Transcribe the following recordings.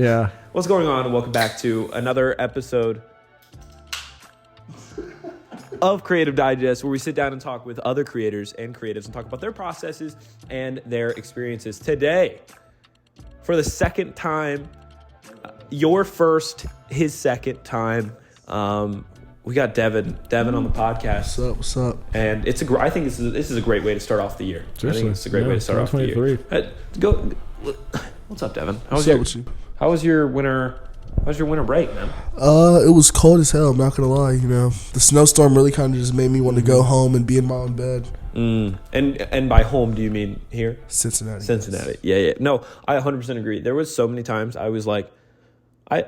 Yeah. What's going on? And welcome back to another episode of Creative Digest, where we sit down and talk with other creators and creatives and talk about their processes and their experiences. Today, for the second time, your first, his second time, we got Devin on the podcast. What's up? And I think this is a great way to start off the year. Seriously. I think it's a great way to start off the year. What's up, Devin? How was your winter break, man? It was cold as hell. I'm not gonna lie. You know, the snowstorm really kind of just made me want to go home and be in my own bed. And by home, do you mean here? Cincinnati. Yeah. No, I 100% agree. There was so many times I was like, I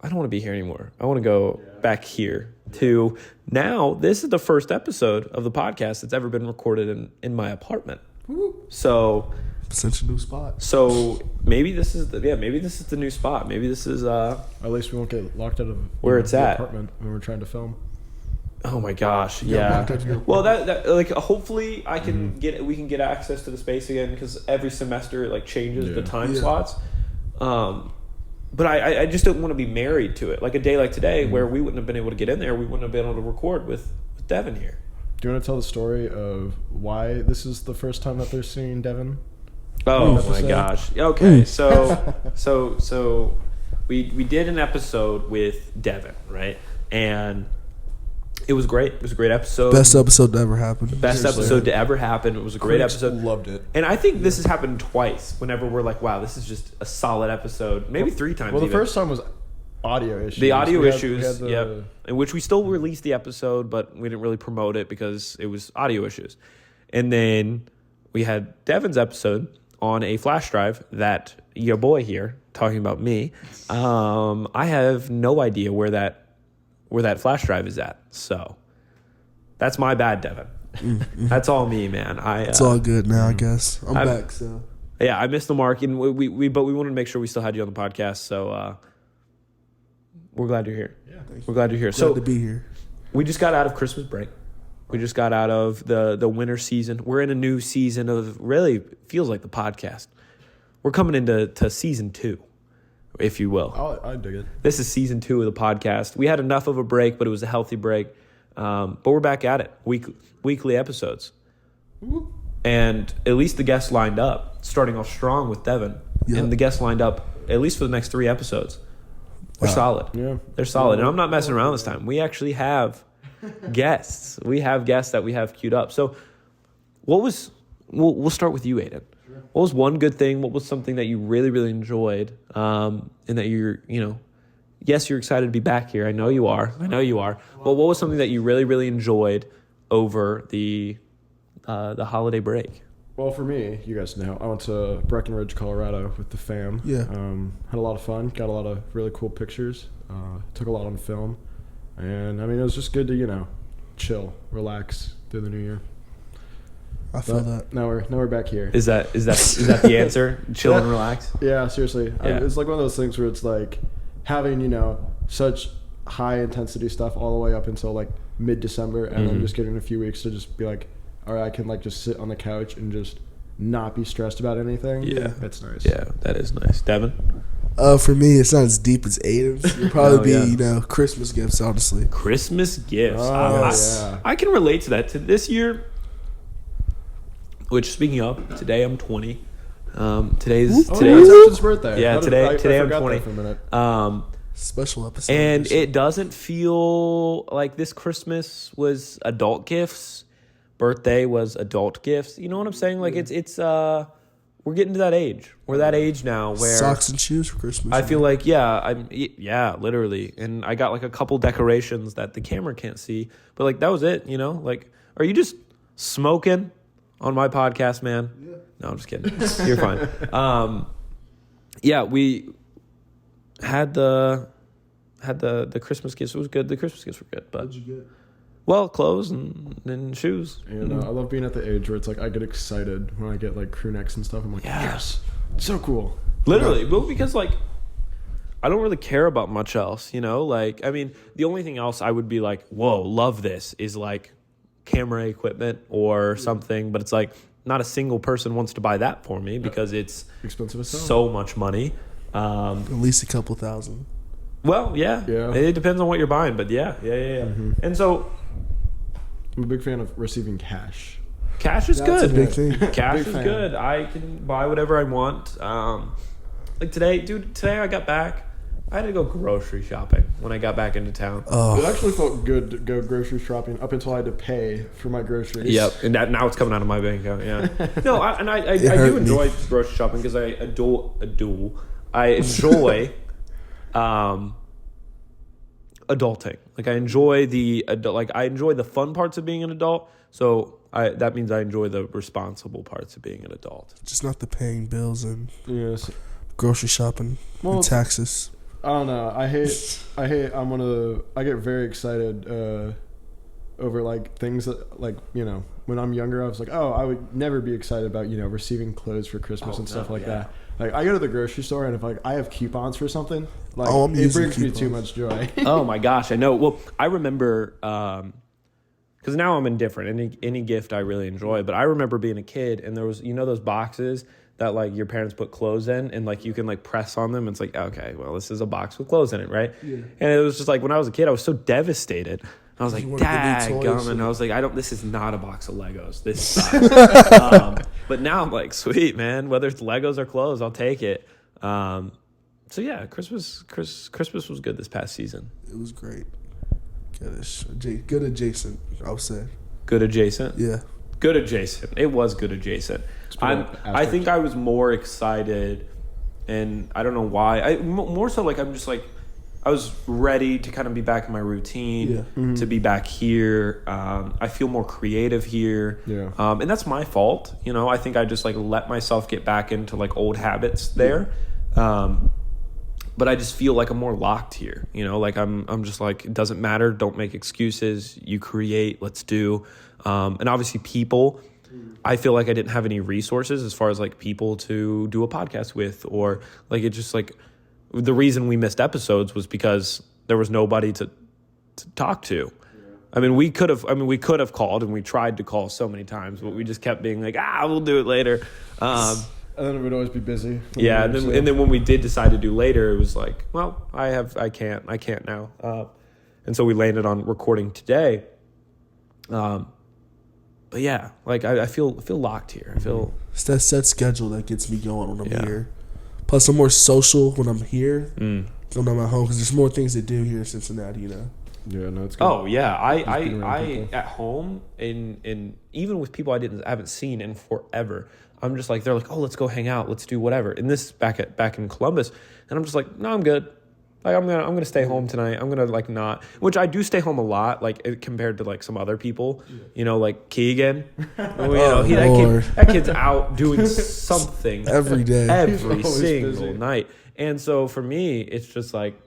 don't want to be here anymore. I want to go back here. To now, this is the first episode of the podcast that's ever been recorded in my apartment. So. Such a new spot. So maybe this is the new spot. Maybe this is At least we won't get locked out of where it's the at apartment when we're trying to film. Oh my gosh, yeah. Well, that like hopefully we can get access to the space again, because every semester it like changes the time slots. But I just don't want to be married to it. Like a day like today, where we wouldn't have been able to get in there, we wouldn't have been able to record with Devin here. Do you want to tell the story of why this is the first time that they're seeing Devin? Oh my gosh. Okay, so we did an episode with Devin, right? And it was great. It was a great episode. Best episode to ever happen. Episode to ever happen. It was a great episode. Loved it. And I think this has happened twice. Whenever we're like, wow, this is just a solid episode. Maybe three times. Well, the first time was audio issues. The audio issues, yep. In which we still released the episode, but we didn't really promote it because it was audio issues. And then we had Devin's episode on a flash drive that your boy here, talking about me, I have no idea where that flash drive is at. So that's my bad, Devin. That's all me, man. It's all good now, I guess. I'm back, so. Yeah, I missed the mark, and we wanted to make sure we still had you on the podcast, so we're glad you're here. Yeah, we're glad you're here. Glad to be here. We just got out of Christmas break. We just got out of the winter season. We're in a new season of, really feels like the podcast. We're coming into season 2, if you will. I dig it. This is season 2 of the podcast. We had enough of a break, but it was a healthy break. But we're back at it. Weekly episodes. Woo. And at least the guests lined up, starting off strong with Devin. Yep. And the guests lined up, at least for the next 3 episodes. They're solid. Yeah. They're solid. And I'm not messing around this time. We actually have guests. We have guests that we have queued up. So we'll start with you, Aidan. Sure. What was one good thing? What was something that you really, really enjoyed? And that yes, you're excited to be back here. I know you are. But what was something that you really, really enjoyed over the holiday break? Well, for me, you guys know, I went to Breckenridge, Colorado with the fam. Yeah. Had a lot of fun. Got a lot of really cool pictures. Took a lot on film. And, I mean, it was just good to, chill, relax through the new year. I feel that. Now we're back here. Is that the answer? Chill and relax? Yeah, seriously. Yeah. It's like one of those things where it's like having, such high-intensity stuff all the way up until, like, mid-December, and then just getting a few weeks to just be like, all right, I can, like, just sit on the couch and just not be stressed about anything. Yeah. That's nice. Yeah, that is nice. Devin? For me, it's not as deep as Aidan's. It'll probably be, Christmas gifts, honestly. Christmas gifts. Yeah. I can relate to that. To this year, which, speaking of, today I'm 20. Today's Ashton's birthday. Yeah, today I'm 20. For a minute. Special episode. And it doesn't feel like this Christmas was adult gifts. Birthday was adult gifts. You know what I'm saying? Like it's we're getting to that age. We're that age now where socks and shoes for Christmas. I feel like literally. And I got like a couple decorations that the camera can't see, but like that was it. Like, are you just smoking on my podcast, man? Yeah. No, I'm just kidding. You're fine. We had the Christmas gifts. It was good. The Christmas gifts were good, but what'd you get? Well, clothes and shoes. And I love being at the age where it's like I get excited when I get like crew necks and stuff. I'm like, yes, so cool. Literally, well, because like I don't really care about much else, Like, I mean, the only thing else I would be like, whoa, love this is like camera equipment or something. But it's like not a single person wants to buy that for me because it's expensive as hell. So much money. At least a couple thousand. Well, yeah. It depends on what you're buying, but yeah. Mm-hmm. And so I'm a big fan of receiving cash. Cash is good. That's a big thing. Cash Big is fan. good. I can buy whatever I want. Like today I got back. I had to go grocery shopping when I got back into town. It actually felt good to go grocery shopping up until I had to pay for my groceries. Yep, and now it's coming out of my bank account. Yeah, no, I do enjoy grocery shopping because I enjoy adulting. Like I enjoy the fun parts of being an adult. So that means I enjoy the responsible parts of being an adult. Just not the paying bills and Yes. grocery shopping and taxes. I don't know. I get very excited over like things that, like, you know, when I'm younger I was like, oh, I would never be excited about, you know, receiving clothes for Christmas and stuff like that. Like I go to the grocery store and if like I have coupons for something, like it brings me too much joy. Oh my gosh, I know. Well, I remember because now I'm indifferent. Any gift I really enjoy, but I remember being a kid and there was, you know, those boxes that like your parents put clothes in and like you can like press on them. It's like, okay, well, this is a box with clothes in it, right? Yeah. And it was just like when I was a kid, I was so devastated. I was like, dadgum, and I was like, this is not a box of Legos. This sucks. But now I'm like, sweet, man. Whether it's Legos or clothes, I'll take it. So yeah, Christmas was good this past season. It was great. Good adjacent, I would say. Good adjacent? Yeah. Good adjacent. It was good adjacent. I think I was more excited, and I don't know why. More so like I'm just like, I was ready to kind of be back in my routine, to be back here. I feel more creative here. Yeah. And that's my fault. You know, I think I just like let myself get back into like old habits there. But I just feel like I'm more locked here. You know, like I'm just like, it doesn't matter. Don't make excuses. You create, let's do. And obviously people, I feel like I didn't have any resources as far as like people to do a podcast with, or like it just like the reason we missed episodes was because there was nobody to talk to. Yeah. I mean, we could have called, and we tried to call so many times, but we just kept being like, we'll do it later. And then it would always be busy. Yeah, and then when we did decide to do later, it was like, well, I can't now. And so we landed on recording today. But yeah, like I feel locked here. I feel it's that set schedule that gets me going when I'm here. Plus, I'm more social when I'm here when I'm at home because there's more things to do here in Cincinnati, you know. Yeah, no, it's good. Oh yeah, I at home and even with people I haven't seen in forever. I'm just like, they're like, oh, let's go hang out, let's do whatever. And this back in Columbus, and I'm just like, no, I'm good. Like I'm gonna stay home tonight. I'm gonna like not, which I do stay home a lot, like compared to like some other people, you know, like Keegan. That kid's out doing something every day, every single night. And so for me, it's just like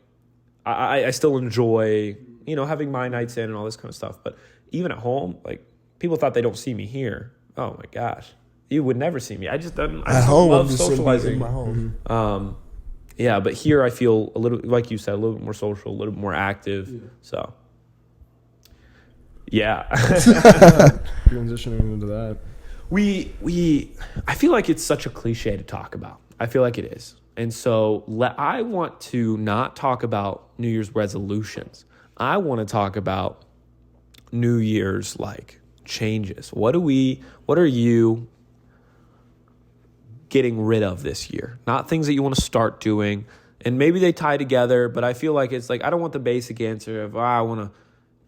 I still enjoy, you know, having my nights in and all this kind of stuff. But even at home, like people thought they don't see me here. Oh my gosh, you would never see me. I just love socializing. In my home. Yeah, but here I feel a little, like you said, a little bit more social, a little bit more active. Yeah. So, yeah. Transitioning into that. I feel like it's such a cliche to talk about. I feel like it is. And so I want to not talk about New Year's resolutions. I want to talk about New Year's like changes. What are you getting rid of this year? Not things that you want to start doing, and maybe they tie together, but I feel like it's like I don't want the basic answer of I want to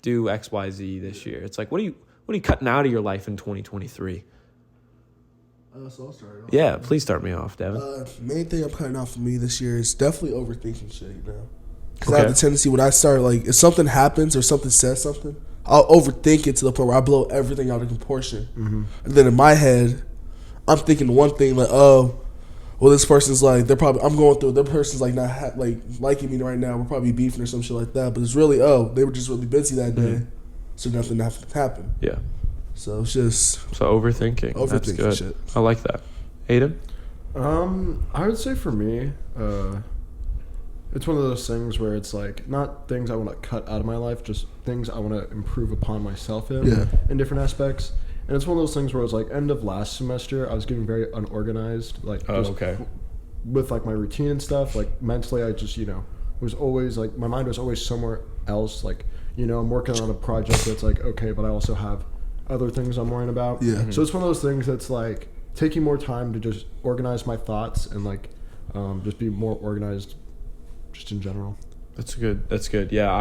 do XYZ this year. It's like what are you cutting out of your life in 2023? So I'll start off. Yeah, please start me off, Devin. Main thing I'm cutting off for me this year is definitely overthinking shit, you know. Because I have the tendency when I start, like, if something happens or something says something, I'll overthink it to the point where I blow everything out of proportion. Mm-hmm. And then in my head, I'm thinking one thing like, oh, well, this person's like, the person's like not liking me right now. We're probably beefing or some shit like that. But it's really, they were just really busy that day, so nothing happened. Yeah. So it's just overthinking. That's good. Shit. I like that. Aidan? I would say for me, it's one of those things where it's like not things I want to cut out of my life, just things I want to improve upon myself in different aspects. And it's one of those things where it was like end of last semester, I was getting very unorganized. Like, with like my routine and stuff, like mentally, I just, was always like, my mind was always somewhere else. Like, I'm working on a project that's like, okay, but I also have other things I'm worrying about. Yeah. So it's one of those things that's like taking more time to just organize my thoughts and like just be more organized just in general. That's good. Yeah,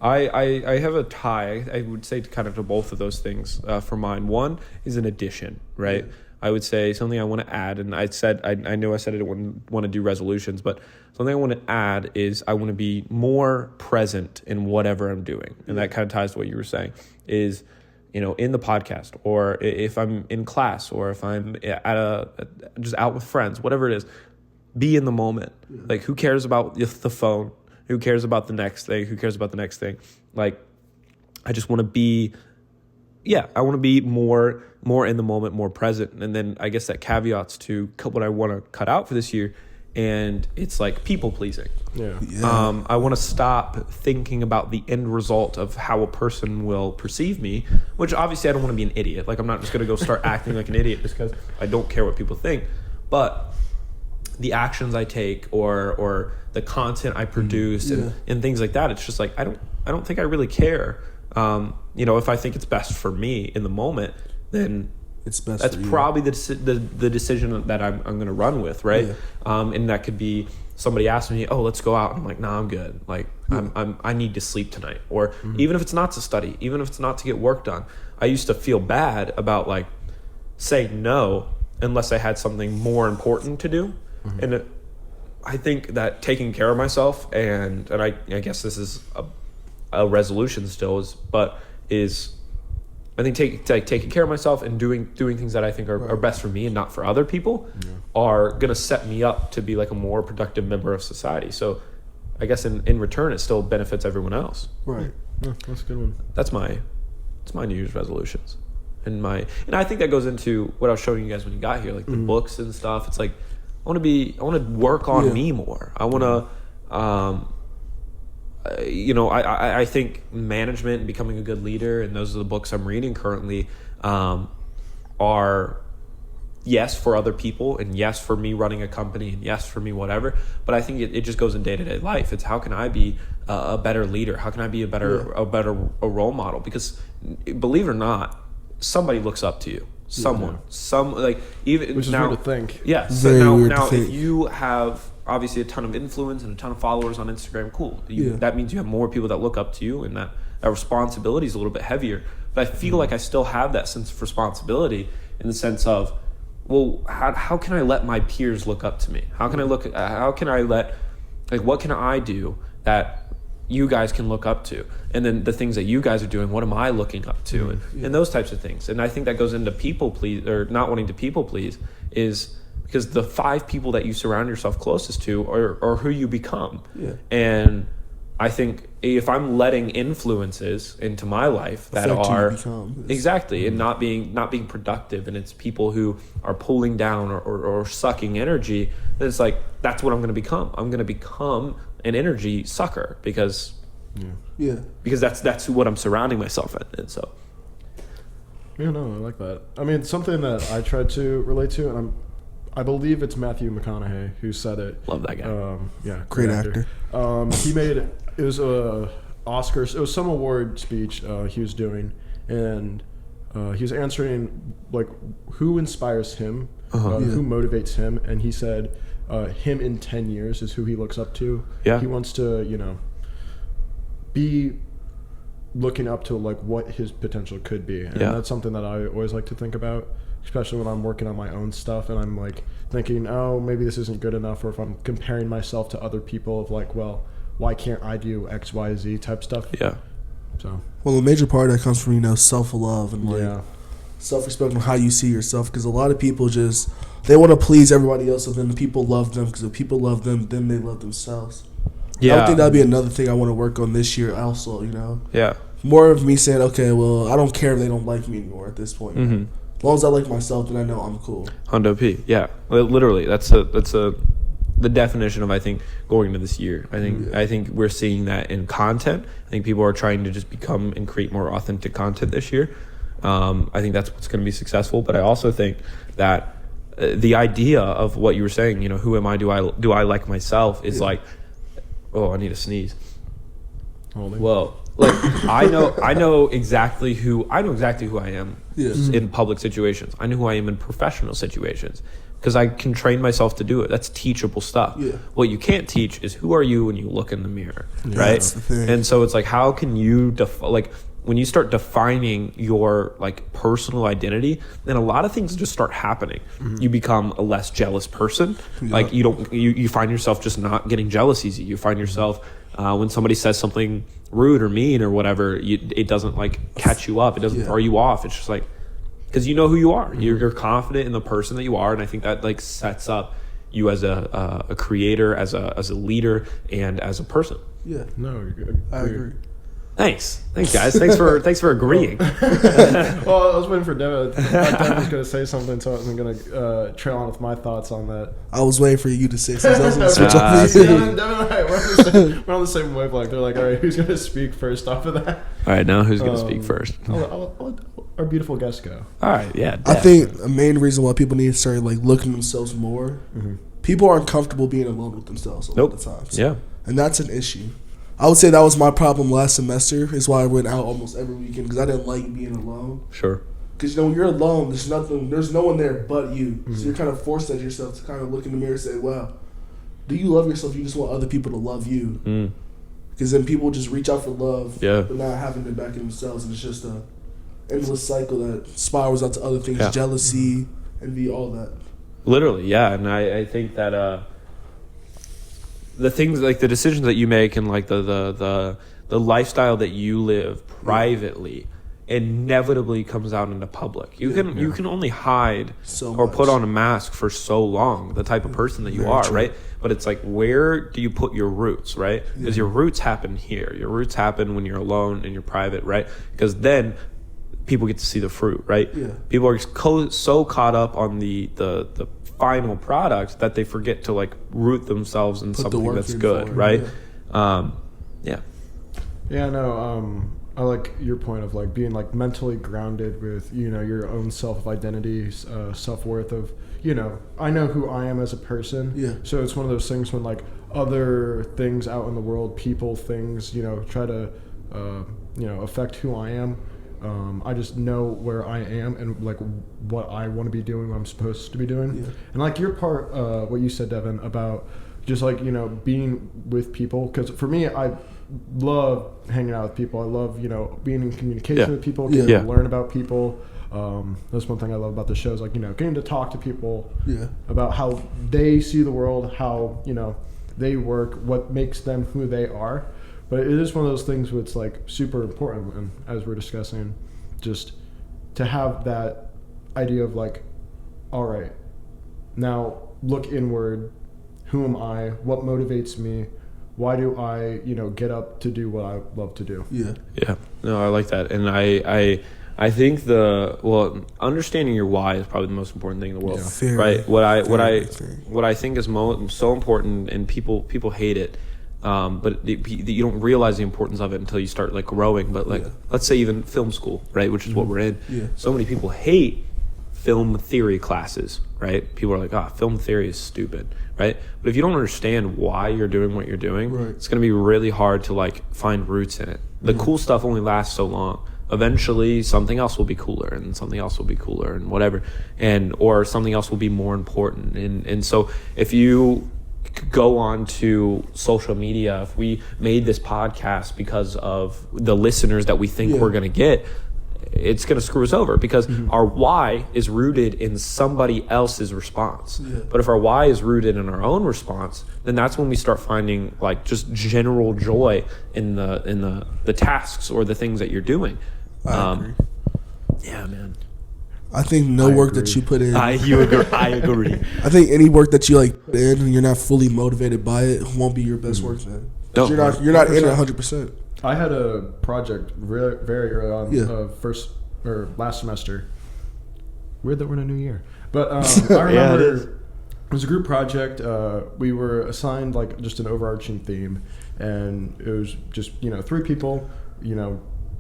I have a tie, I would say, to kind of to both of those things for mine. One is an addition, right? Yeah. I would say something I want to add, and I know I said I didn't want to do resolutions, but something I want to add is I want to be more present in whatever I'm doing. And that kind of ties to what you were saying is, in the podcast, or if I'm in class, or if I'm just out with friends, whatever it is, be in the moment. Yeah. Like, who cares about the phone? Who cares about the next thing? Who cares about the next thing? Like, I just want to be, I want to be more in the moment, more present. And then I guess that caveats to what I want to cut out for this year, and it's like people pleasing. Yeah. I want to stop thinking about the end result of how a person will perceive me, which obviously I don't want to be an idiot. Like, I'm not just going to go start acting like an idiot just because I don't care what people think. But the actions I take or the content I produce and things like that, it's just like I don't think I really care. If I think it's best for me in the moment, then it's best. That's probably the decision that I'm going to run with, right? Yeah. And that could be somebody asks me, "Oh, let's go out." And I'm like, "Nah, I'm good. Like, I need to sleep tonight." Or even if it's not to study, even if it's not to get work done, I used to feel bad about like saying no unless I had something more important to do. And I think that taking care of myself, and I guess this is a resolution still, I think taking care of myself and doing things that I think are best for me and not for other people are going to set me up to be like a more productive member of society. So I guess in return, it still benefits everyone else. Right. Yeah, that's a good one. That's my New Year's resolutions. And I think that goes into what I was showing you guys when you got here, like the books and stuff. It's like, I want to work on me more. I want to, I think management and becoming a good leader, and those are the books I'm reading currently, are yes for other people, and yes for me running a company, and yes for me whatever. But I think it just goes in day-to-day life. It's how can I be a better leader? How can I be a better role model? Because believe it or not, somebody looks up to you. Someone, even which is now, weird to think. Yes. Very weird now, to think. if you have obviously a ton of influence and a ton of followers on Instagram, cool. That means you have more people that look up to you, and that responsibility is a little bit heavier. But I feel like I still have that sense of responsibility in the sense of, well, how can I let my peers look up to me? What can I do that you guys can look up to? And then the things that you guys are doing, what am I looking up to? And those types of things. And I think that goes into people please, or not wanting to people please, is because the 5 people that you surround yourself closest to are who you become. Yeah. And I think if I'm letting influences into my life that are exactly and not being productive, and it's people who are pulling down or sucking energy, then it's like that's what I'm going to become. I'm going to become an energy sucker because that's what I'm surrounding myself in. And so I like that. I mean, something that I tried to relate to, and I believe it's Matthew McConaughey who said it. Love that guy. Great actor. He made it. It was Oscars. It was some award speech he was doing, and he was answering like who inspires him, who motivates him, and he said him in 10 years is who he looks up to. Yeah. He wants to be looking up to like what his potential could be, and that's something that I always like to think about, especially when I'm working on my own stuff and I'm like thinking, oh, maybe this isn't good enough, or if I'm comparing myself to other people of like, well, why can't I do X, Y, Z type stuff? Yeah. So. Well, a major part of that comes from self-love and like self-respect and how you see yourself, because a lot of people they want to please everybody else, so then the people love them, because if people love them, then they love themselves. Yeah. I think that'd be another thing I want to work on this year also, Yeah. More of me saying, okay, well, I don't care if they don't like me anymore at this point. Mm-hmm. As long as I like myself, then I know I'm cool. Hundo P. Yeah. Literally, that's the definition of, I think, going into this year. I think we're seeing that in content. I think people are trying to just become and create more authentic content this year. I think that's what's going to be successful. But I also think that the idea of what you were saying, you know, who am I? Do I like myself? Is like, oh, I need to sneeze. Well, like I know exactly who I am in public situations. I know who I am in professional situations because I can train myself to do it. That's teachable stuff. Yeah. What you can't teach is who are you when you look in the mirror, right? That's the thing. And so it's like, how can you when you start defining your like personal identity, then a lot of things just start happening. You become a less jealous person. Like you find yourself just not getting jealous easy. You find yourself when somebody says something rude or mean or whatever, it doesn't like catch you up. It doesn't throw you off. It's just like, because you know who you are. You're confident in the person that you are, and I think that like sets up you as a creator, as a leader, and as a person. Yeah. No, I agree. Thanks guys. Thanks for agreeing. Well, I was waiting for Devin. Devin was going to say something, so I wasn't going to trail on with my thoughts on that. I was waiting for you to say something. I was going to switch off. Devin and I, we're on the same wavelength. They're like, all right, who's going to speak first off of that? All right, now who's going to speak first? I'll let our beautiful guest go. All right, yeah. I think the main reason why people need to start like looking at themselves more, people aren't comfortable being alone with themselves a lot of the times. Yeah. And that's an issue. I would say that was my problem last semester. Is why I went out almost every weekend because I didn't like being alone. Sure. Because you know when you're alone, there's no one there but you. So you're kind of forced at yourself to kind of look in the mirror and say, "Wow, do you love yourself? You just want other people to love you." Because then people just reach out for love, but not having it back in themselves, and it's just a endless cycle that spirals out to other things: jealousy, envy, all that. Literally, yeah. And I think that. The things like the decisions that you make and like the lifestyle that you live privately inevitably comes out into public. You can only hide or put on a mask for so long, the type of person that you are, right? But it's like, where do you put your roots, right? Because your roots happen here. Your roots happen when you're alone and you're private, right? Because then people get to see the fruit, right? Yeah. People are so caught up on the final product that they forget to like root themselves in something that's good, right? Yeah. I like your point of like being like mentally grounded with, you know, your own self-identity, self-worth of, you know, I know who I am as a person. Yeah. So it's one of those things when like other things out in the world, people, things, you know, try to, affect who I am. I just know where I am and like what I want to be doing, what I'm supposed to be doing. Yeah. And like your part, what you said, Devin, about just like, you know, being with people. Because for me, I love hanging out with people. I love, you know, being in communication with people, getting to learn about people. That's one thing I love about the show is like, you know, getting to talk to people about how they see the world, how, you know, they work, what makes them who they are. But it is one of those things where it's like super important, and as we're discussing, just to have that idea of like, all right, now look inward. Who am I? What motivates me? Why do I, you know, get up to do what I love to do? Yeah. Yeah. No, I like that. And I think understanding your why is probably the most important thing in the world, right? What I think is so important, and people hate it. But you don't realize the importance of it until you start like growing. But like, let's say even film school, right, which is what we're in. Yeah. So many people hate film theory classes, right? People are like, film theory is stupid, right? But if you don't understand why you're doing what you're doing, it's going to be really hard to like find roots in it. The cool stuff only lasts so long. Eventually, something else will be cooler, and something else will be cooler, and whatever, or something else will be more important. And so if you go on to social media, if we made this podcast because of the listeners that we think we're going to get, it's going to screw us over because our why is rooted in somebody else's response. But if our why is rooted in our own response, then that's when we start finding like just general joy in the tasks or the things that you're doing. I agree. Yeah, man. I think work that you put in. I agree. I think any work that you like put in and you're not fully motivated by it won't be your best work then. No. You're not in it 100%. I had a project very early on, last semester. Weird that we're in a new year, but I remember it was a group project. We were assigned like just an overarching theme, and it was just 3 people,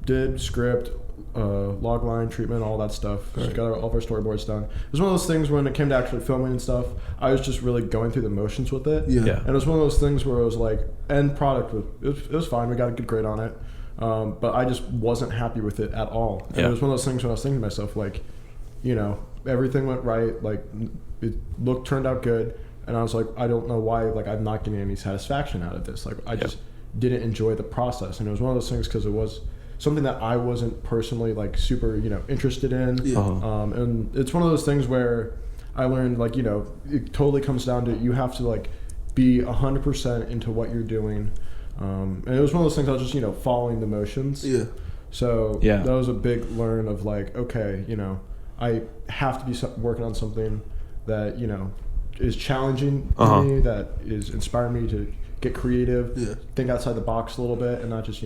did script, log line treatment, all that stuff. Right. Got all of our storyboards done. It was one of those things when it came to actually filming and stuff, I was just really going through the motions with it. Yeah. And it was one of those things where it was like, end product it was fine. We got a good grade on it. But I just wasn't happy with it at all. And it was one of those things when I was thinking to myself, like, everything went right. Like, it turned out good. And I was like, I don't know why, like, I'm not getting any satisfaction out of this. Like, I just didn't enjoy the process. And it was one of those things because it was something that I wasn't personally, like, super, interested in. Yeah. And it's one of those things where I learned, like, it totally comes down to you have to, like, be 100% into what you're doing. And it was one of those things I was just, following the motions. Yeah. So that was a big learn of, like, okay, I have to be working on something that, is challenging to me, that is inspiring me to get creative, think outside the box a little bit, and not just,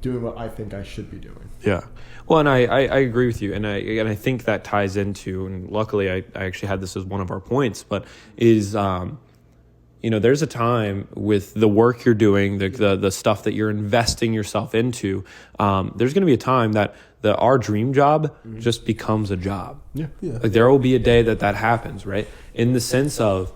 doing what I think I should be doing. Yeah. Well, and I agree with you. And I think that ties into, and luckily I actually had this as one of our points, but is, there's a time with the work you're doing, the stuff that you're investing yourself into, there's going to be a time that our dream job just becomes a job. Yeah. Like there will be a day that happens, right? In the sense of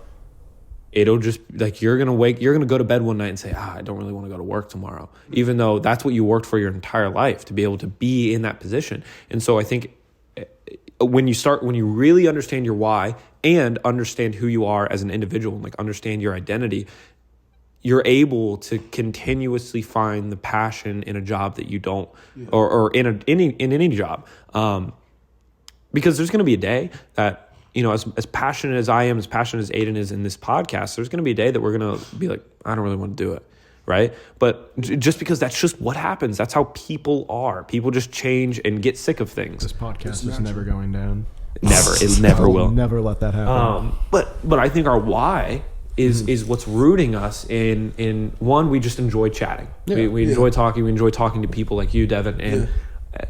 it'll just like you're gonna go to bed one night and say, I don't really want to go to work tomorrow, even though that's what you worked for your entire life to be able to be in that position. And so I think when you really understand your why and understand who you are as an individual and like understand your identity, you're able to continuously find the passion in a job that you don't, or in any job, because there's going to be a day that, as passionate as I am, as passionate as Aidan is in this podcast, there's going to be a day that we're going to be like, I don't really want to do it, right? But just because that's just what happens. That's how people are. People just change and get sick of things. This podcast is never going down. Never. It never will. Never let that happen. But I think our why is what's rooting us in one, we just enjoy chatting. Yeah. We enjoy talking. We enjoy talking to people like you, Devin. And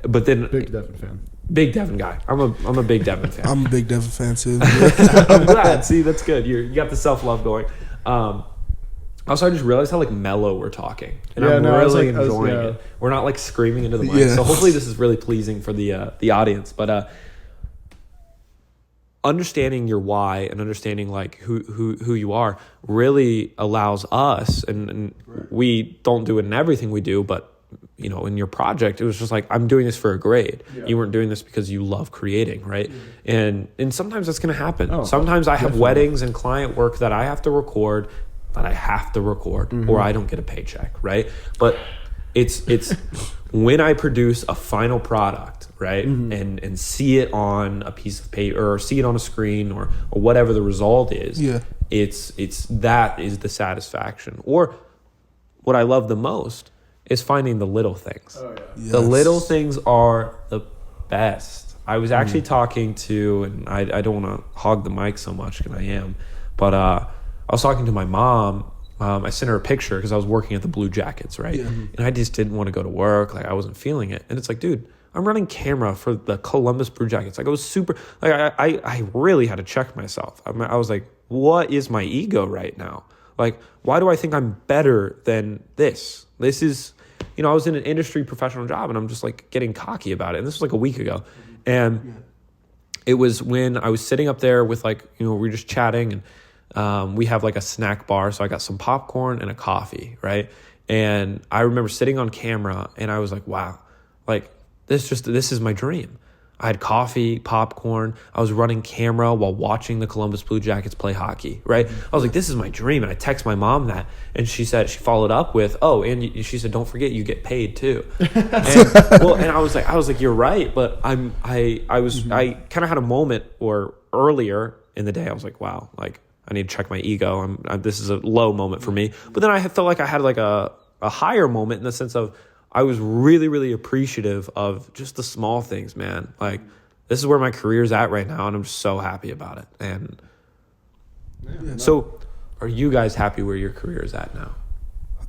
but then Big Devin fan. Big Devin guy. I'm a big Devin fan. I'm a big Devin fan too. I'm glad. See, that's good. You got the self-love going. Also, I just realized how like mellow we're talking, and I'm really enjoying it. We're not like screaming into the mic, so hopefully this is really pleasing for the audience. But understanding your why and understanding like who you are really allows us, and we don't do it in everything we do, but in your project, it was just like, I'm doing this for a grade. Yeah. You weren't doing this because you love creating, right? Yeah. And sometimes that's going to happen. Sometimes I have weddings and client work that I have to record, or I don't get a paycheck, right? But it's when I produce a final product, right, and see it on a piece of paper or see it on a screen or whatever the result is, it's that is the satisfaction. Or what I love the most is finding the little things. Yes. The little things are the best. I was actually talking to, and I don't want to hog the mic so much, because I am, but I was talking to my mom. I sent her a picture because I was working at the Blue Jackets, right? Yeah. And I just didn't want to go to work. Like, I wasn't feeling it. And it's like, dude, I'm running camera for the Columbus Blue Jackets. Like, I was super, like, I really had to check myself. I was like, what is my ego right now? Like, why do I think I'm better than this? This is, I was in an industry professional job and I'm just like getting cocky about it. And this was like a week ago. And it was when I was sitting up there with like, we were just chatting, and we have like a snack bar. So I got some popcorn and a coffee, right? And I remember sitting on camera and I was like, wow, like this is my dream. I had coffee, popcorn. I was running camera while watching the Columbus Blue Jackets play hockey, right? I was like, this is my dream. And I text my mom that. And she followed up with, and she said, don't forget you get paid too. And I was like, you're right. But I kind of had a moment or earlier in the day, I was like, wow, like I need to check my ego. This is a low moment for me. But then I felt like I had like a higher moment in the sense of, I was really, really appreciative of just the small things, man. Like, this is where my career's at right now, and I'm just so happy about it. And so, are you guys happy where your career is at now?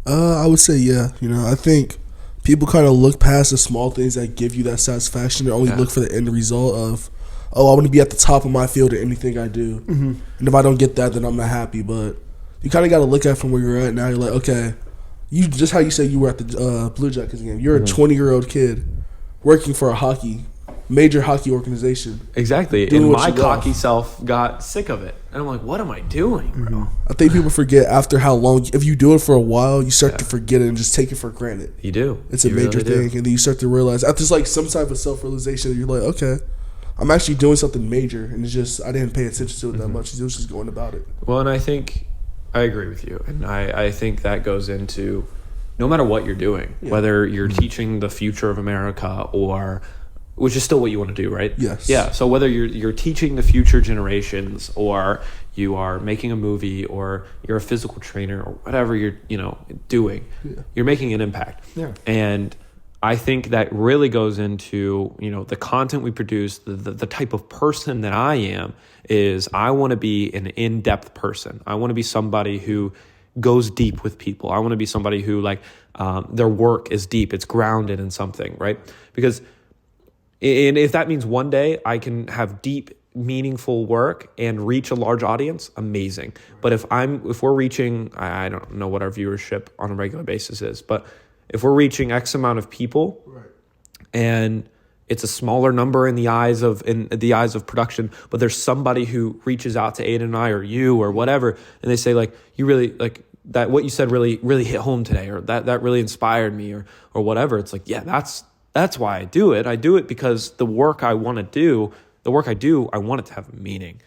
I would say, yeah. I think people kind of look past the small things that give you that satisfaction and only look for the end result of, I want to be at the top of my field in anything I do. And if I don't get that, then I'm not happy. But you kind of got to look at from where you're at now. You're like, okay, You just how you said you were at the Blue Jackets game. You're a 20-year-old kid working for a major hockey organization. Exactly. Doing And what my you love. cocky self got sick of it. And I'm like, what am I doing, bro? I think people forget after how long. If you do it for a while, you start to forget it and just take it for granted. You do. It's a major really thing, and then you start to realize after like some type of self-realization, you're like, okay, I'm actually doing something major, and it's just I didn't pay attention to it that much. I was just going about it. Well, and I think I agree with you. And I think that goes into no matter what you're doing, whether you're teaching the future of America or which is still what you want to do, right? Yes. Yeah. So whether you're teaching the future generations or you are making a movie or you're a physical trainer or whatever you're, doing, you're making an impact. Yeah. And I think that really goes into, the content we produce, the type of person that I am is I want to be an in-depth person. I want to be somebody who goes deep with people. I want to be somebody who their work is deep. It's grounded in something, right? Because and if that means one day I can have deep, meaningful work and reach a large audience, amazing. But if we're reaching, I don't know what our viewership on a regular basis is, but if we're reaching X amount of people, and it's a smaller number in the eyes of production, but there's somebody who reaches out to Aidan and I or you or whatever, and they say you really that what you said really really hit home today, or that really inspired me, or whatever. It's that's why I do it. I do it because the work I want to do, the work I do, I want it to have meaning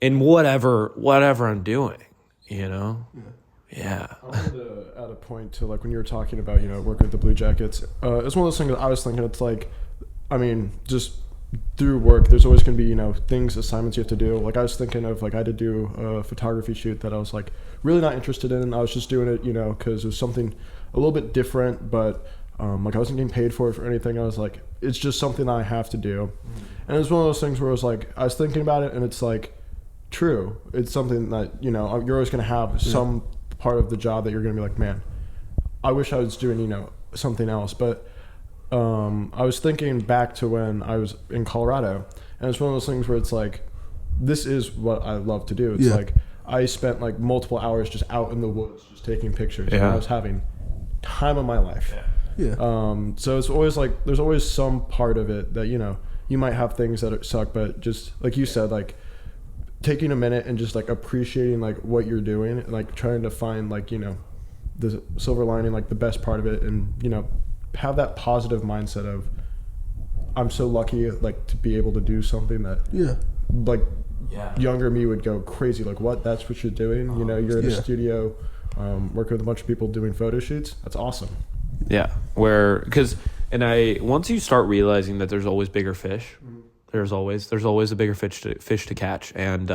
in whatever I'm doing, Yeah. I wanted to add a point to when you were talking about working with the Blue Jackets. It's one of those things that I was thinking. It's just through work, there's always going to be things, assignments you have to do. I was thinking of I had to do a photography shoot that I was really not interested in. I was just doing it because it was something a little bit different, but I wasn't getting paid for it for anything. I was it's just something I have to do. And it was one of those things where I was thinking about it, and it's true. It's something that you're always going to have some part of the job that you're going to be man, I wish I was doing something else. But I was thinking back to when I was in Colorado, and it's one of those things where it's this is what I love to do. It's I spent multiple hours just out in the woods just taking pictures, and I was having time of my life. So it's always there's always some part of it that you might have things that suck, but just like you said, taking a minute and just appreciating what you're doing, and trying to find the silver lining, the best part of it, and have that positive mindset of I'm so lucky to be able to do something that younger me would go crazy, what, that's what you're doing. You're in a studio working with a bunch of people doing photo shoots. That's awesome. Once you start realizing that there's always bigger fish, there's always a bigger fish to catch. And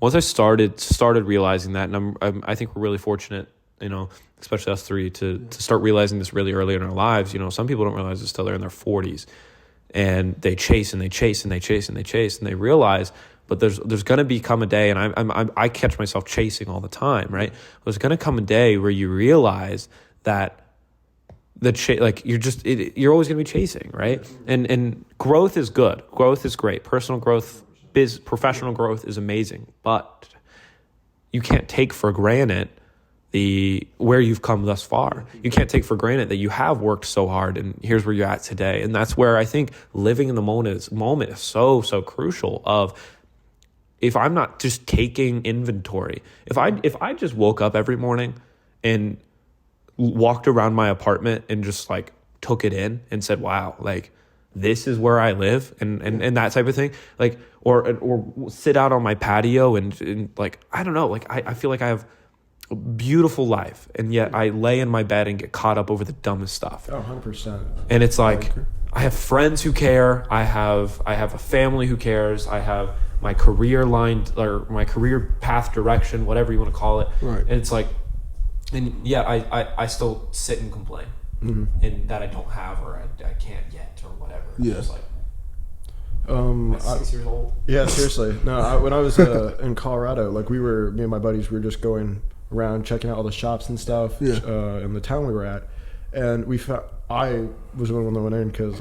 once I started realizing that, and I think we're really fortunate, especially us three, to start realizing this really early in our lives. Some people don't realize this till they're in their 40s, and they chase and they chase and they chase and they chase, and they realize, but there's going to become a day, and I catch myself chasing all the time, right? There's going to come a day where you realize that you're always going to be chasing, right? And growth is good. Growth is great. Personal growth, professional growth is amazing, but you can't take for granted where you've come thus far. You can't take for granted that you have worked so hard, and here's where you're at today. And that's where I think living in the moment is so crucial. Of if I'm not just taking inventory, if I just woke up every morning and walked around my apartment and just took it in and said, wow, this is where I live, and that type of thing, or sit out on my patio and I don't know, I feel I have a beautiful life, and yet I lay in my bed and get caught up over the dumbest stuff. 100%. And it's I have friends who care, I have a family who cares, I have my career line, or my career path direction, whatever you want to call it, right? And it's and I still sit and complain, and that I don't have, or I can't yet, or whatever. Yeah. It's I'm 6 years old. Yeah, seriously. No, when I was in Colorado, me and my buddies, we were just going around checking out all the shops and stuff in the town we were at, and I was the one that went in because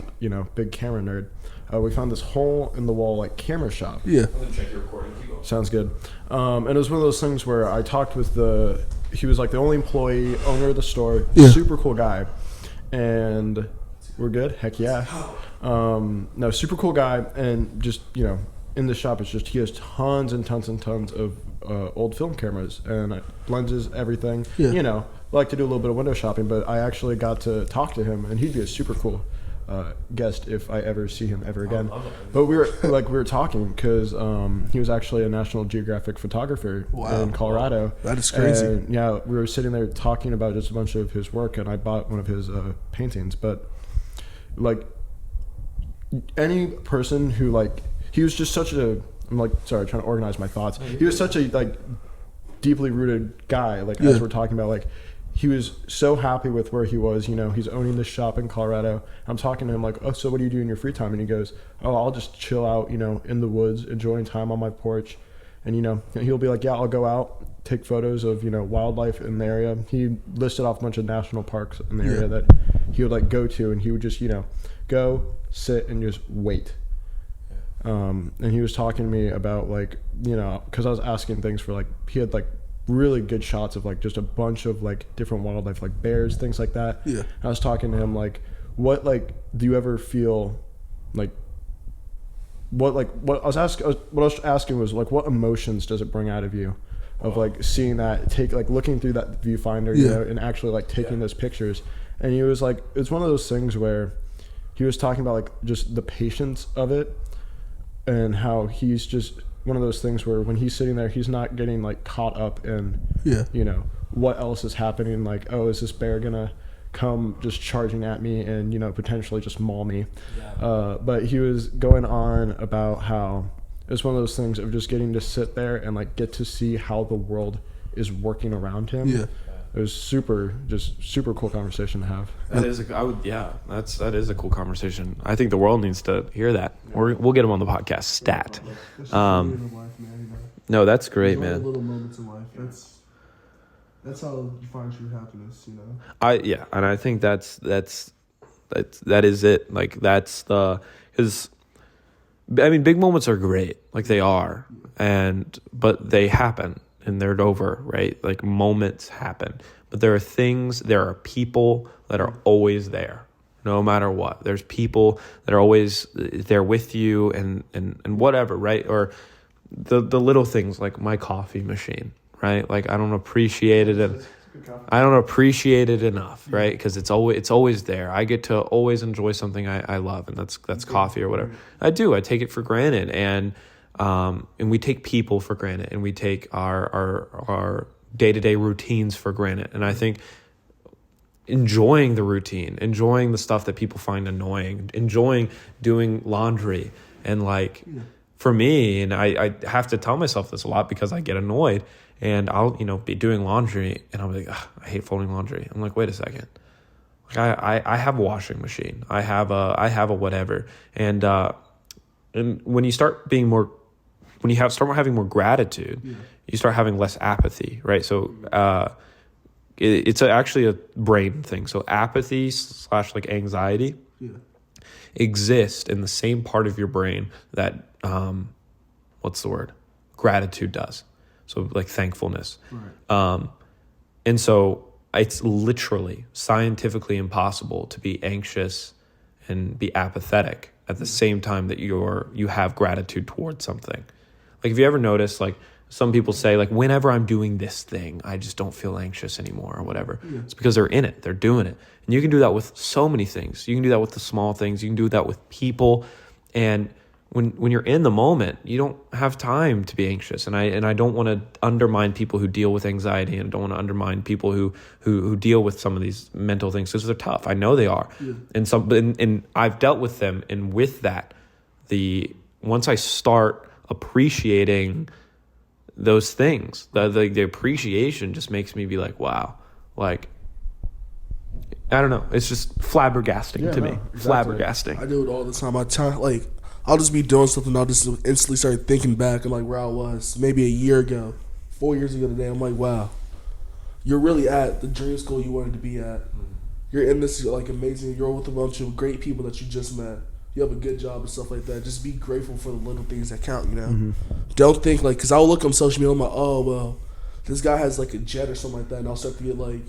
big camera nerd. We found this hole in the wall camera shop. Yeah. I'm gonna check your recording. Keep going. Sounds good. And it was one of those things where I talked with the he was like the only employee, owner of the store, super cool guy, and we're good. Heck yeah. No, super cool guy, and just in the shop, it's just he has tons and tons and tons of old film cameras and lenses, everything. Yeah. Like to do a little bit of window shopping, but I actually got to talk to him, and he'd be a super cool guest if I ever see him ever again. But we were talking because he was actually a National Geographic photographer in Colorado. That is crazy. And, yeah, we were sitting there talking about just a bunch of his work, and I bought one of his paintings. But like any person who he was just such a trying to organize my thoughts. He was such a deeply rooted guy. As we're talking about he was so happy with where he was. He's owning this shop in Colorado. I'm talking to him oh, so what do you do in your free time? And he goes, oh, I'll just chill out, in the woods, enjoying time on my porch. And, he'll be like, yeah, I'll go out, take photos of, wildlife in the area. He listed off a bunch of national parks in the area that he would go to, and he would just, go, sit, and just wait. And he was talking to me about because I was asking things for he had really good shots of just a bunch of different wildlife, bears, things like that. Yeah. I was talking to him what do you ever feel what I was asking was what emotions does it bring out of you of seeing that, looking through that viewfinder, and actually taking those pictures. And he was it's one of those things where he was talking about just the patience of it, and how he's just one of those things where when he's sitting there, he's not getting caught up in what else is happening. Oh, is this bear gonna come just charging at me and potentially just maul me? But he was going on about how it's one of those things of just getting to sit there and get to see how the world is working around him. It was super cool conversation to have. That is a cool conversation. I think the world needs to hear that. We'll get him on the podcast. Stat. No, that's great, man. Little moments in life. That's how you find true happiness. And I think that is it. Because big moments are great, they are, but they happen. And they're over, right? Moments happen. But there are people that are always there, no matter what. There's people that are always there with you and whatever, right? Or the little things like my coffee machine, right? I don't appreciate it. I don't appreciate it enough, right? Because it's always there. I get to always enjoy something I love, and that's coffee or whatever. I do. I take it for granted. And we take people for granted, and we take our day-to-day routines for granted. And I think enjoying the routine, enjoying the stuff that people find annoying, enjoying doing laundry, and for me, and I have to tell myself this a lot because I get annoyed, and I'll be doing laundry, and I'll be like, I hate folding laundry. I'm like, wait a second, I have a washing machine, I have a whatever, and when you start being more. When you start having more gratitude, you start having less apathy, right? So it's actually a brain thing. So apathy / anxiety exist in the same part of your brain that, gratitude does. So thankfulness. Right. And so it's literally scientifically impossible to be anxious and be apathetic at the same time that you have gratitude towards something. If you ever notice, some people say, whenever I'm doing this thing, I just don't feel anxious anymore or whatever. Yeah. It's because they're in it. They're doing it. And you can do that with so many things. You can do that with the small things. You can do that with people. And when you're in the moment, you don't have time to be anxious. And I don't want to undermine people who deal with anxiety, and I don't want to undermine people who deal with some of these mental things because they're tough. I know they are. Yeah. And I've dealt with them. And with that, once I start appreciating those things, the appreciation just makes me be wow, I don't know, it's just flabbergasting to me. Exactly. Flabbergasting. I do it all the time. I'll just be doing something, I'll just instantly start thinking back and where I was maybe a year ago, 4 years ago today. I'm wow, you're really at the dream school you wanted to be at. You're in this amazing, you're with a bunch of great people that you just met. You have a good job and stuff like that. Just be grateful for the little things that count, Mm-hmm. Don't think, because I'll look on social media, I'm oh, well, this guy has like a jet or something like that, and I'll start to get like,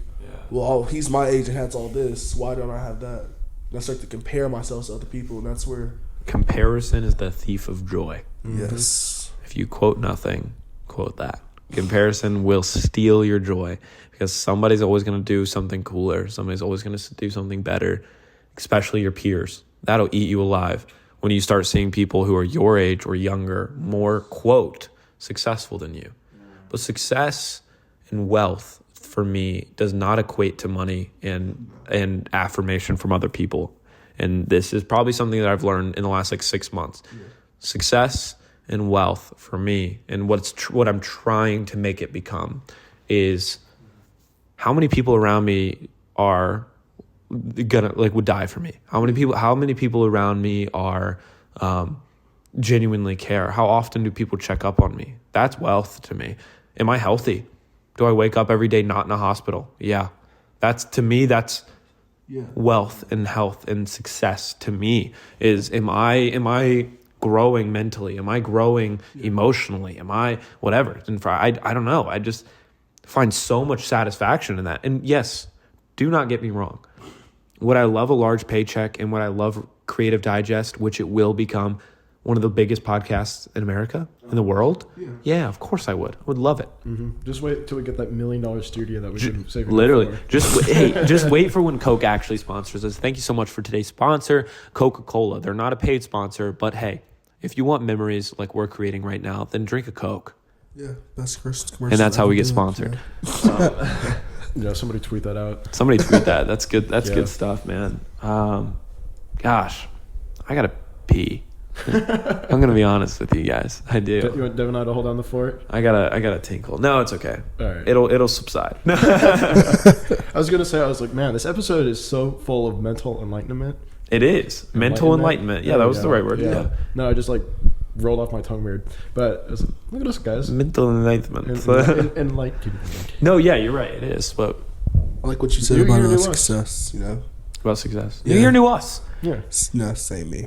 well, he's my age and has all this. Why don't I have that? And I start to compare myself to other people, and that's where Comparison is the thief of joy. Yes. If you quote nothing, quote that. Comparison will steal your joy because somebody's always going to do something cooler. Somebody's always going to do something better, especially your peers. That'll eat you alive when you start seeing people who are your age or younger more, quote, successful than you. But success and wealth, for me, does not equate to money and affirmation from other people. And this is probably something that I've learned in the last 6 months. Success and wealth for me, and what I'm trying to make it become, is how many people around me are gonna would die for me. How many people around me are genuinely care? How often do people check up on me? That's wealth to me. Am I healthy? Do I wake up every day not in a hospital? Yeah. That's wealth and health and success to me. Is am I growing mentally? Am I growing emotionally? Am I whatever? And I don't know. I just find so much satisfaction in that. And yes, do not get me wrong. Would I love a large paycheck, and would I love Creative Digest, which it will become one of the biggest podcasts in America, in the world? Yeah, of course I would. I would love it. Mm-hmm. Just wait till we get that $1 million studio that we should save. Literally, just wait for when Coke actually sponsors us. Thank you so much for today's sponsor, Coca-Cola. They're not a paid sponsor, but hey, if you want memories like we're creating right now, then drink a Coke. Yeah, best commercial. And that's how we get sponsored. Yeah, somebody tweet that out. Somebody tweet that. That's good. That's good stuff, man. Gosh, I gotta pee. I'm gonna be honest with you guys. I do. You want Devin and I to hold down the fort? I gotta tinkle. No, it's okay. All right. It'll subside. I was gonna say, I was like, man, this episode is so full of mental enlightenment. It is mental enlightenment. Yeah, that was the right word. Yeah. No, I just rolled off my tongue weird. But I was like, look at us, guys. Mental enlightenment. Enlightenment. No, yeah, you're right. It is. But I like what you said about success. You know, about success. Yeah. You're new us. Yeah. No, same me.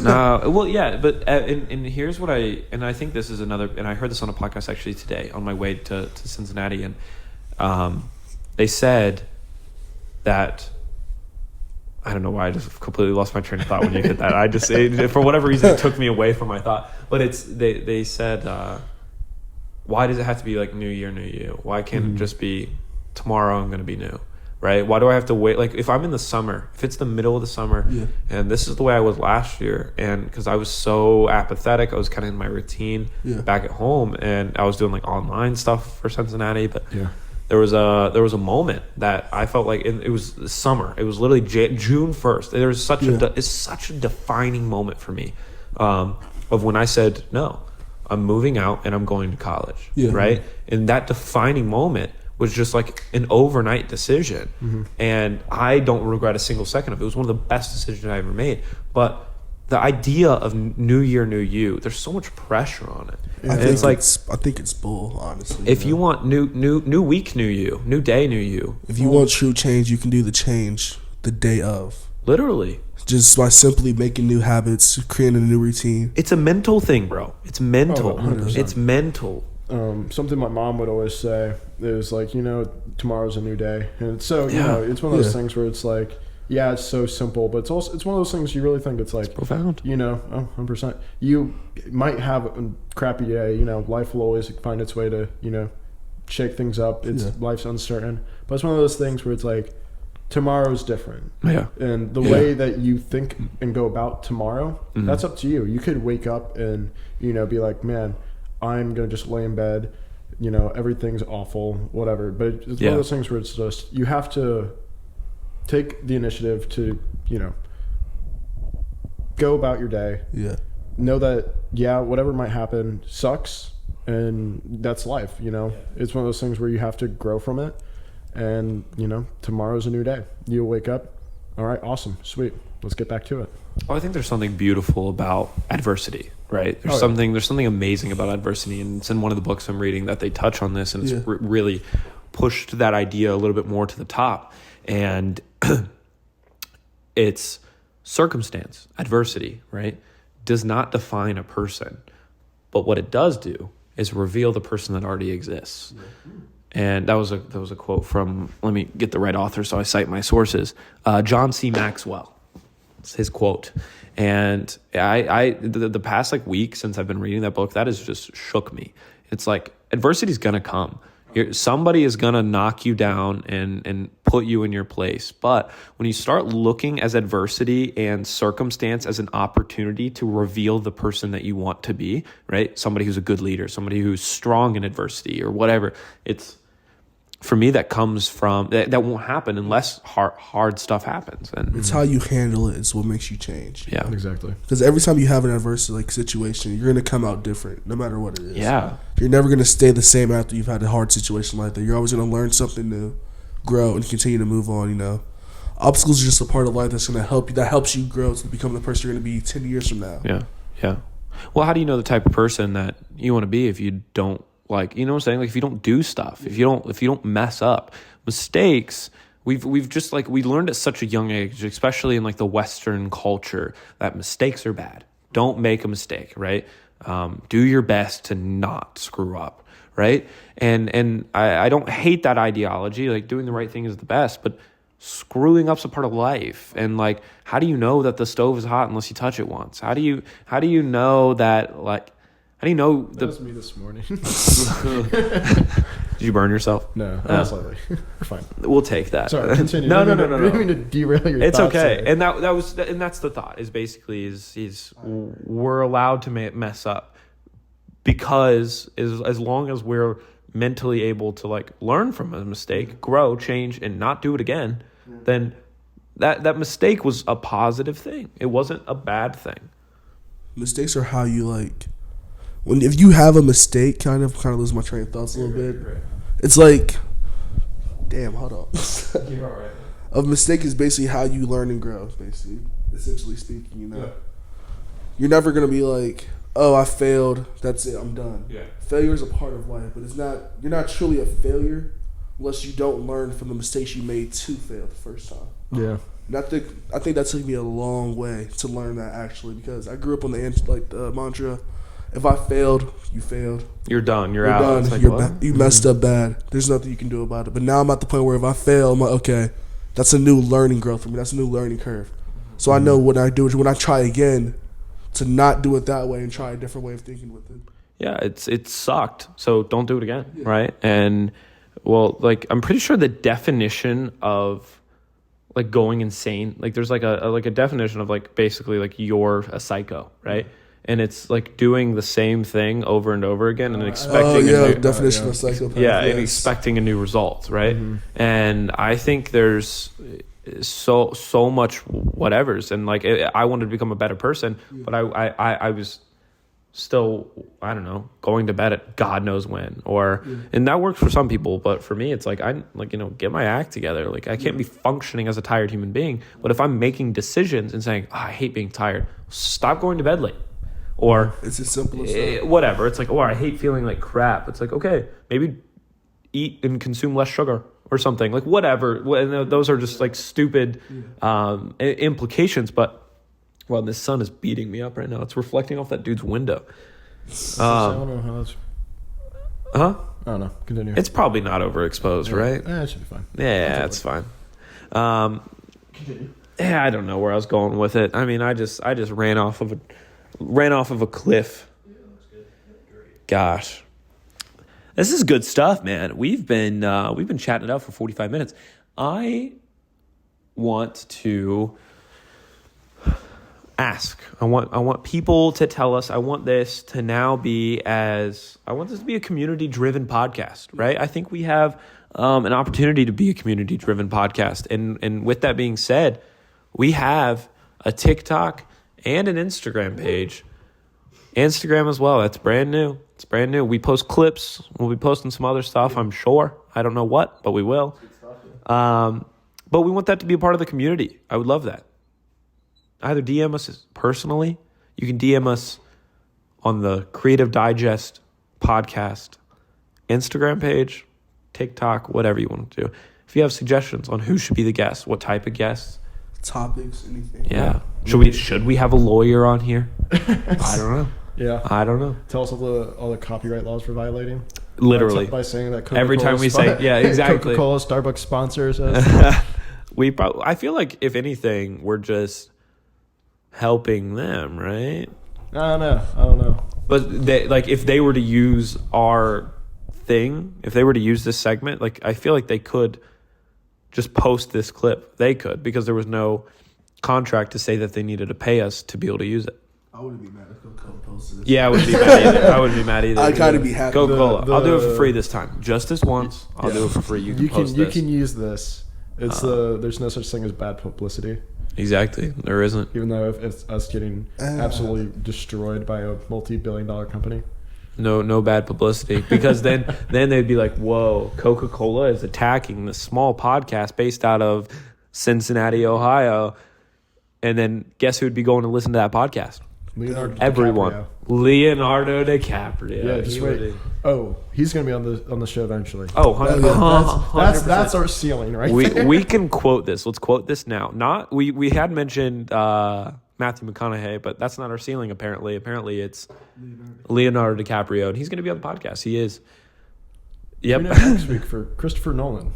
No, well, yeah, but and here's what I think this is another, and I heard this on a podcast actually today on my way to Cincinnati, and they said that, I don't know why I just completely lost my train of thought when you hit that. For whatever reason, it took me away from my thought. But they said, why does it have to be like New Year, New You? Why can't it just be tomorrow I'm going to be new? Right? Why do I have to wait? Like if I'm in the summer, if it's the middle of the summer, and this is the way I was last year, and because I was so apathetic, I was kind of in my routine back at home, and I was doing like online stuff for Cincinnati, but there was a moment that I felt like it was summer. It was literally June 1st. There was it's such a defining moment for me of when I said, no, I'm moving out and I'm going to college, right? And that defining moment was just like an overnight decision. And I don't regret a single second of it. It was one of the best decisions I ever made. But the idea of New Year, New You, there's so much pressure on it. I think it's bull, honestly. If you want new week, new you, new day, new you. If you want true change, you can do the change the day of. Literally. Just by simply making new habits, creating a new routine. It's a mental thing, bro. It's mental. 100%. It's mental. Something my mom would always say is like, tomorrow's a new day. And it's so, it's one of those things where it's like, yeah, it's so simple, but it's one of those things you really think it's like, it's profound. 100%. You might have a crappy day, life will always find its way to, shake things up. Life's uncertain. But it's one of those things where it's like, tomorrow's different. Yeah. And the way that you think and go about tomorrow, that's up to you. You could wake up and, be like, man, I'm going to just lay in bed, everything's awful, whatever. But it's one of those things where it's just, you have to take the initiative to, go about your day. Yeah. Know that, whatever might happen sucks, and that's life, It's one of those things where you have to grow from it, and, tomorrow's a new day. You'll wake up, all right, awesome, sweet, let's get back to it. Well, I think there's something beautiful about adversity, right? There's something amazing about adversity, and it's in one of the books I'm reading that they touch on this, and it's really pushed that idea a little bit more to the top. And it's circumstance, adversity, right, does not define a person. But what it does do is reveal the person that already exists. And that was a quote from, let me get the right author so I cite my sources, John C. Maxwell. It's his quote. And the past like week since I've been reading that book, that has just shook me. It's like adversity is gonna come. Somebody is gonna knock you down and put you in your place. But when you start looking as adversity and circumstance as an opportunity to reveal the person that you want to be, right? Somebody who's a good leader, somebody who's strong in adversity or whatever. It's, for me, that comes from that won't happen unless hard stuff happens. And it's how you handle it is what makes you change. Yeah, exactly. Because every time you have an adverse like situation, you're gonna come out different, no matter what it is. Yeah, you're never gonna stay the same after you've had a hard situation like that. You're always gonna learn something new, grow, and continue to move on. You know, obstacles are just a part of life that's gonna help you. That helps you grow to become the person you're gonna be 10 years from now. Yeah. Well, how do you know the type of person that you want to be if you don't? Like, you know what I'm saying? Like, if you don't do stuff, if you don't mess up, mistakes, we've just like, we learned at such a young age, especially in like the Western culture, that mistakes are bad. Don't make a mistake, right? Do your best to not screw up, right? And I don't hate that ideology. Like, doing the right thing is the best, but screwing up's a part of life. And like, how do you know that the stove is hot unless you touch it once? How do you know that, like, how do you know that was me this morning? Did you burn yourself? No, slightly. We're fine. We'll take that. Sorry, continue. No. I didn't mean to derail your It's thoughts okay. there. And that's the thought, is basically is we're allowed to mess up, because as long as we're mentally able to like learn from a mistake, grow, change, and not do it again, then that mistake was a positive thing. It wasn't a bad thing. Mistakes are how you like. If you have a mistake, kind of lose my train of thoughts a little bit. Right. It's like, damn, hold on. You're all right. A mistake is basically how you learn and grow, basically, essentially speaking, you know. Yeah. You're never going to be like, oh, I failed, that's it, I'm done. Yeah. Failure is a part of life, but you're not truly a failure unless you don't learn from the mistakes you made to fail the first time. Yeah. And I think that took me a long way to learn that, actually, because I grew up on the mantra, if I failed, you failed. You're done. You're out. Done. Like, you messed up bad. There's nothing you can do about it. But now I'm at the point where if I fail, I'm like, okay, that's a new learning growth for me. That's a new learning curve. So I know when I try again, to not do it that way and try a different way of thinking with it. Yeah, it sucked. So don't do it again, right? And well, like, I'm pretty sure the definition of like going insane, like there's like a definition of like basically like you're a psycho, right? And it's like doing the same thing over and over again and expecting definition of psychopath. And expecting a new result, right? Mm-hmm. And I think there's so much whatevers, and like I wanted to become a better person, but I was still, I don't know, going to bed at God knows when, and that works for some people, but for me it's like, I like, you know, get my act together. Like, I can't be functioning as a tired human being, but if I'm making decisions and saying, I hate being tired, stop going to bed late. Or it's as simple as that. Whatever. It's like, I hate feeling like crap. It's like, okay, maybe eat and consume less sugar or something. Like, whatever. And those are just like stupid implications. But, well, this sun is beating me up right now. It's reflecting off that dude's window. I don't know how that's... Huh? I don't know. Continue. It's probably not overexposed, right? Yeah, it should be fine. Yeah, it's fine. Continue. Yeah, I don't know where I was going with it. I mean, I just ran off of a cliff. Gosh, this is good stuff, man. We've been chatting it out for 45 minutes. I want to ask. I want people to tell us. I want this to be a community-driven podcast, right? I think we have an opportunity to be a community-driven podcast, and with that being said, we have a TikTok and an Instagram page. Instagram as well. That's brand new. It's brand new. We post clips. We'll be posting some other stuff, I'm sure. I don't know what, but we will. But we want that to be a part of the community. I would love that. Either DM us personally. You can DM us on the Creative Digest podcast Instagram page, TikTok, whatever you want to do. If you have suggestions on who should be the guest, what type of guests, topics, anything. Yeah. Should we have a lawyer on here? I don't know. Yeah. I don't know. Tell us all the copyright laws for violating. Literally. By saying that Coca-Cola Every time we say, yeah, exactly. Coca-Cola, Starbucks sponsors us. I feel like if anything, we're just helping them, right? I don't know. But if they were to use our thing, if they were to use this segment, like I feel like they could just post this clip. They could, because there was no contract to say that they needed to pay us to be able to use it. I wouldn't be mad if Coca-Cola posted this. Yeah, I wouldn't be mad either. I wouldn't be mad either. I'd kind of be happy. Coca-Cola. I'll do it for free this time. Just this once. I'll do it for free. You can use this. It's there's no such thing as bad publicity. Exactly. There isn't. Even though if it's us getting absolutely destroyed by a multi-billion-dollar company. No bad publicity, because then they'd be like, whoa, Coca-Cola is attacking the small podcast based out of Cincinnati, Ohio. And then guess who'd be going to listen to that podcast? Everyone. Leonardo DiCaprio. Yeah, just wait. Oh, he's going to be on the show eventually. Oh, 100%. That's our ceiling, right? We can quote this. Let's quote this now. Not we had mentioned Matthew McConaughey, but that's not our ceiling apparently. Apparently it's Leonardo DiCaprio, and he's going to be on the podcast. He is. Yep. Tune in next week for Christopher Nolan.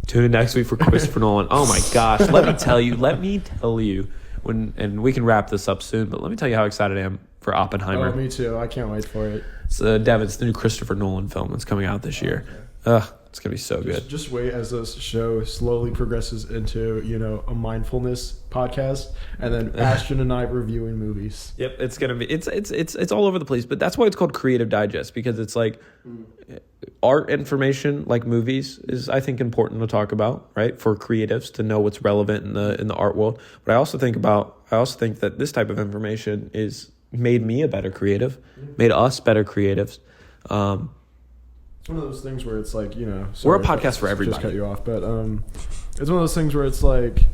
Tune in next week for Christopher Nolan. Oh my gosh. Let me tell you and we can wrap this up soon, but let me tell you how excited I am for Oppenheimer. Oh, me too. I can't wait for it. It's Devin's the new Christopher Nolan film that's coming out this year. It's gonna be so good. Just wait as this show slowly progresses into a mindfulness podcast, and then Ashton and I reviewing movies. Yep, it's gonna be it's all over the place, but that's why it's called Creative Digest, because it's like art information like movies is, I think, important to talk about, right? For creatives to know what's relevant in the art world. But I also think that this type of information is made me a better creative, made us better creatives. It's one of those things where it's like, we're a podcast for everybody. Just cut you off, but it's one of those things where it's like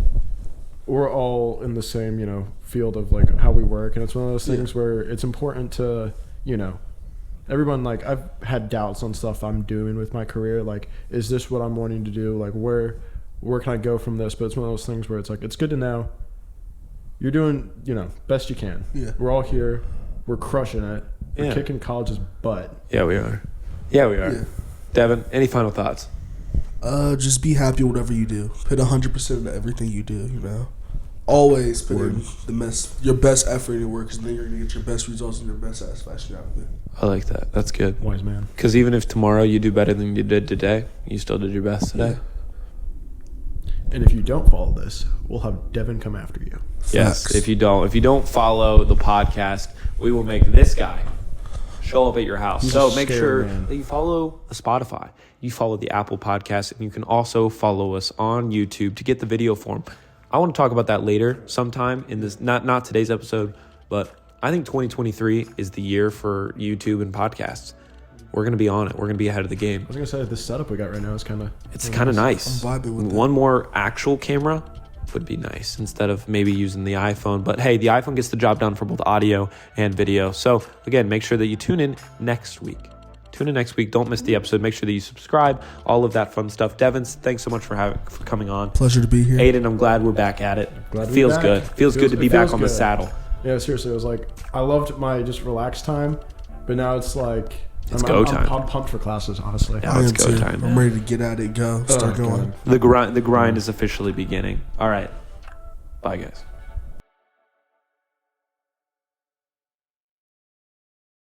we're all in the same, field of like how we work, and it's one of those things where it's important to, everyone, like, I've had doubts on stuff I'm doing with my career, like, is this what I'm wanting to do? Like, where can I go from this? But it's one of those things where it's like, it's good to know you're doing, best you can. Yeah. We're all here. We're crushing it. We're kicking college's butt. Yeah, we are. Yeah. Devin, any final thoughts? Just be happy with whatever you do. Put 100% into everything you do, Always put in your best effort in your work, because then you're going to get your best results and your best satisfaction out of it. I like that. That's good. Wise man. Because even if tomorrow you do better than you did today, you still did your best today. And if you don't follow this, we'll have Devin come after you. Yes. Facts. If you don't follow the podcast, we will make this guy show up at your house. He's so a make scary sure man. that you follow the Spotify, you follow the Apple Podcast, and you can also follow us on YouTube to get the video form. I want to talk about that later sometime in this, not today's episode, but I think 2023 is the year for YouTube and podcasts. We're going to be on it. We're going to be ahead of the game. I was going to say, this setup we got right now is kind of... It's kind of nice. I'm vibing with it. One more actual camera would be nice instead of maybe using the iPhone. But hey, the iPhone gets the job done for both audio and video. So again, make sure that you tune in next week. Don't miss the episode. Make sure that you subscribe. All of that fun stuff. Devin, thanks so much for coming on. Pleasure to be here. Aidan, I'm glad we're back at it. Feels good. Feels good to be back on the saddle. Yeah, seriously, it was like, I loved my just relaxed time, but now it's like... It's go time. I'm pumped for classes, honestly. Yeah, it's go time. I'm ready to get at it, start going. The grind is officially beginning. All right. Bye, guys.